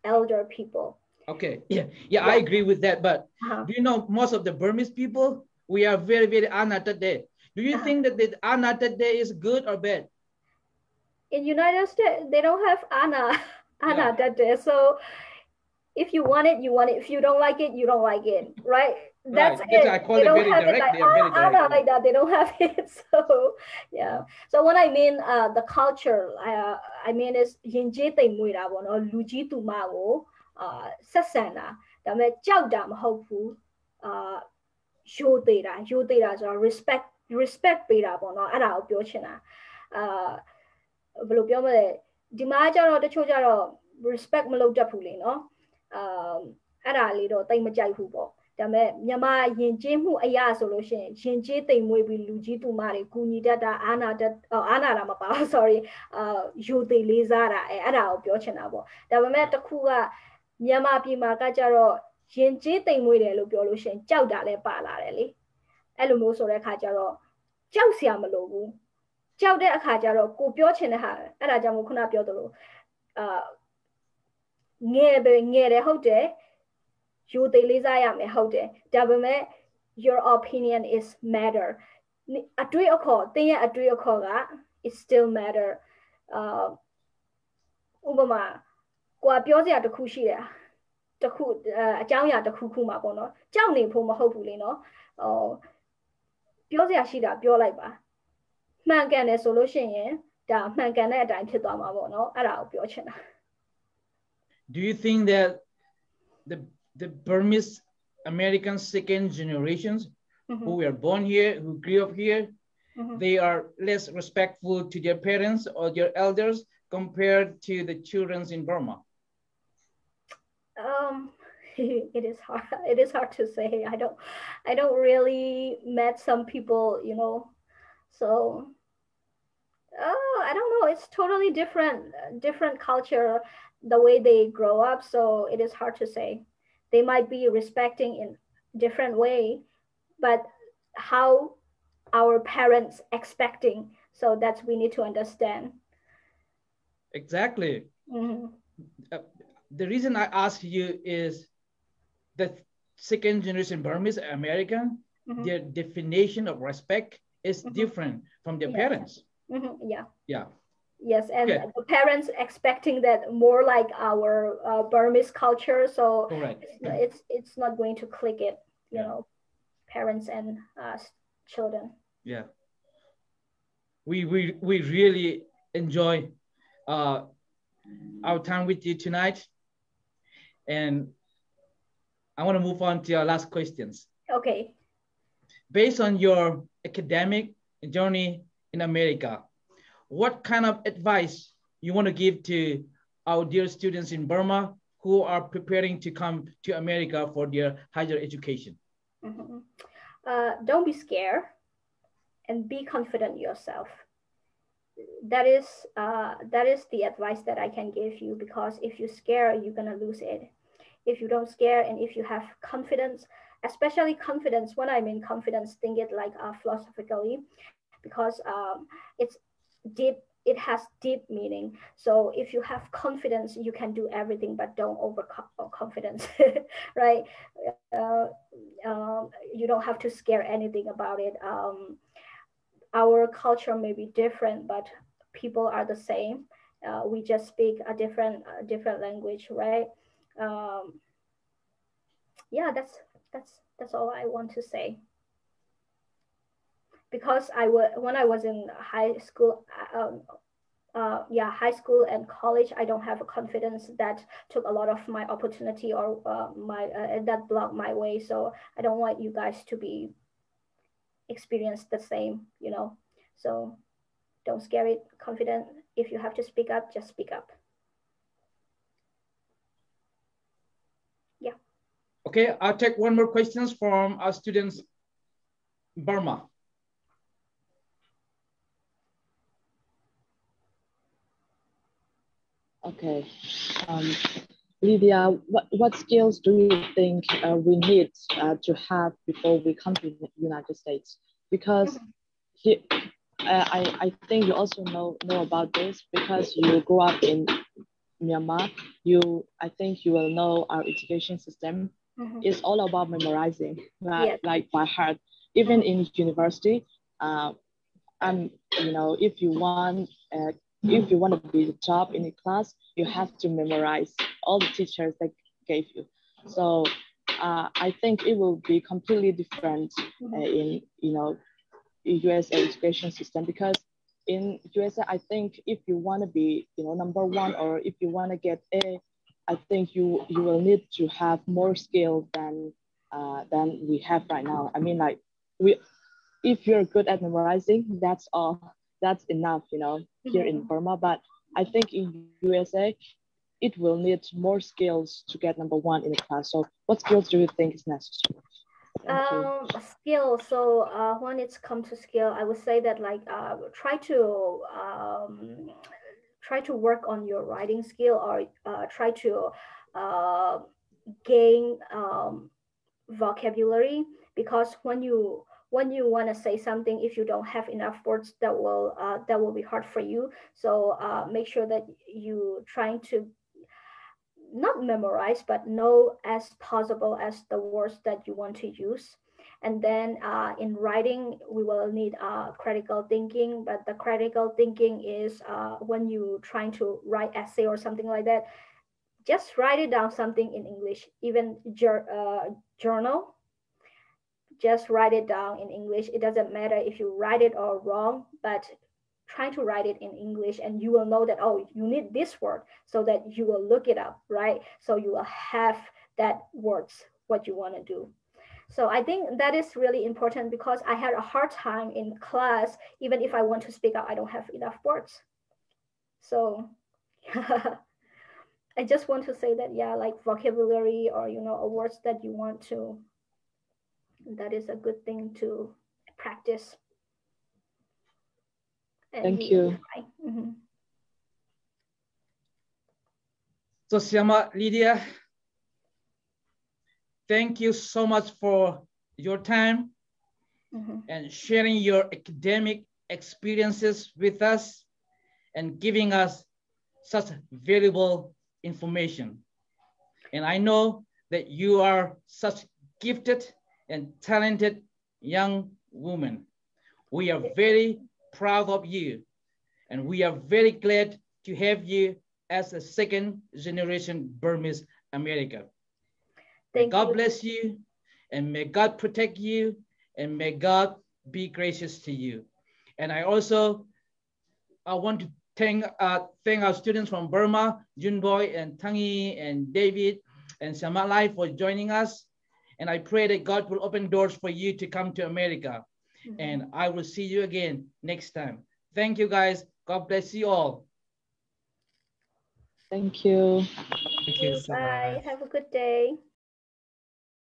elder people. Okay, yeah, I agree with that. But do you know most of the Burmese people, we are very, very Anatade. Do you think that the Anatade is good or bad? In United States, they don't have Anatade. So if you want it, you want it. If you don't like it, you don't like it, right? That's it. I call they don't have direct. It like Anna like that. They don't have it. So yeah. So when I mean the culture, I mean is yinje tay mui da bo no lu ji tu ma ko set san da da me jiao da ma hou pu yo tay da so respect ပေးတာပေါ့เนาะအဲ့ဒါကိုပြောချင်တာဘယ်လိုပြောမလဲဒီမှာကျတော့တချို့ကျတော့ respect မလုပ်တတ်ဘူးလေเนาะအဲ့ဒါလေးတော့တိတ်မကြိုက်ဘူးပေါ့ဒါပေမဲ့မြန်မာယဉ်ကျေးမှုအရာဆိုလို့ရှိရင်ယဉ်ကျေးတိမ်မွေးပြီးလူကြီးသူမတွေကူညီတတ်တာအာနာတာမပါဘူး sorry ယူသေးလေးစားတာအဲ့ဒါကိုပြောချင်တာပေါ့ဒါပေမဲ့တစ်ခုကမြန်မာပြည်မှာကကြတော့ယ ရင်ကျေးတိမ်မွေးတယ်လို့ပြောလို့ရှိရင်ကြောက်တာလည်းပါလာတယ်လေအဲ့လိုမျိုးဆိုတဲ့အခါကျတော့ကြောက်စရာမလိုဘူးကြောက်တဲ့အခါကျတော့ကိုပြောချင်တဲ့ဟာအဲ့ဒါကြောင့်မို့ခုနပြောသလိုငယ်တယ်ဟုတ်တယ်ယူသေးလေးစားရမယ်ဟုတ်တယ်ဒါပေမဲ့ your opinion is matter အတွေ့အခေါ်သင်ရဲ့အတွေ့အခေါ်က it still matter ဥပမာကိုကပြောစရာတစ်ခုရှိတယ်တခုအကြောင်းအရာတစ်ခုခုမှာပေါ့နော်ကြောက်နေဖို့မဟုတ်ဘူးလေနော်ပြောစရာရှိတာပြောလိုက်ပါမှန်ကန်တယ်ဆိုလို့ရှိရင်ဒါမှန်ကန်တဲ့အတိုင်းဖြစ်သွားမှာပေါ့နော်အဲ့ဒါကိုပြောချင်တာ Do you think that the Burmese American second generations who were born here, who grew up here, they are less respectful to their parents or their elders compared to the children in Burma? It is hard to say. I don't really met some people, you know, so I don't know, it's totally different culture, the way they grow up, so it is hard to say. They might be respecting in different way, but how our parents expecting, so that's we need to understand. Exactly. The reason I ask you is the second generation Burmese American, their definition of respect is different from their parents. Yeah. Yes, and the parents expecting that more like our Burmese culture, so it's not going to click it, you know, parents and children. Yeah, we really enjoy our time with you tonight, and I want to move on to our last questions. Okay. Based on your academic journey in America, what kind of advice you want to give to our dear students in Burma who are preparing to come to America for their higher education? Don't be scared and be confident yourself. That is the advice that I can give you, because if you scare, you're gonna lose it. If you don't scare and if you have confidence, especially confidence, when I mean confidence, think it like philosophically, because it's deep, it has deep meaning. So if you have confidence, you can do everything, but don't overconfidence, right? You don't have to scare anything about it. Our culture may be different, but people are the same. We just speak a different language, right? Yeah, that's all I want to say. Because when I was in high school, high school and college, I don't have a confidence that took a lot of my opportunity or that blocked my way. So I don't want you guys to be experience the same, you know. So don't scare it, confident. If you have to speak up, just speak up. Yeah. Okay, I'll take one more questions from our students in Burma. Okay, Lydia, what skills do you think we need to have before we come to the United States? Because I think you also know about this, because you grew up in Myanmar. I think you will know our education system is all about memorizing, like by heart. Even in university, you know, if you want to be the top in the class, you have to memorize all the teachers that gave you. So I think it will be completely different in, you know, USA education system, because in USA, I think if you want to be, you know, number one, or if you want to get A, I think you will need to have more skill than we have right now. I mean, like if you're good at memorizing, that's all. That's enough, you know, here in Burma. But I think in USA, it will need more skills to get number one in the class. So what skills do you think is necessary? Skill. So when it's come to skill, I would say that like try to work on your writing skill, or try to gain vocabulary, because when you want to say something, if you don't have enough words, that will be hard for you. So make sure that you trying to not memorize, but know as possible as the words that you want to use. And then in writing, we will need critical thinking. But the critical thinking is when you trying to write essay or something like that, just write it down something in English, even journal. Just write it down in English. It doesn't matter if you write it or wrong, but try to write it in English, and you will know that, oh, you need this word, so that you will look it up, right? So you will have that words, what you want to do. So I think that is really important, because I had a hard time in class. Even if I want to speak out, I don't have enough words. So I just want to say that, yeah, like vocabulary, or, words that you want to, that is a good thing to practice. And Thank you. Mm-hmm. So Syama, Lydia, thank you so much for your time and sharing your academic experiences with us and giving us such valuable information. And I know that you are such gifted and talented young woman. We are very proud of you, and we are very glad to have you as a second generation Burmese American. May God bless you, and may God protect you, and may God be gracious to you. And I want to thank our students from Burma, Junboy and Tangi and David and Samalai for joining us. And I pray that God will open doors for you to come to America. And I will see you again next time. Thank you, guys. God bless you all. Thank you. Thank you. Bye. Have a good day.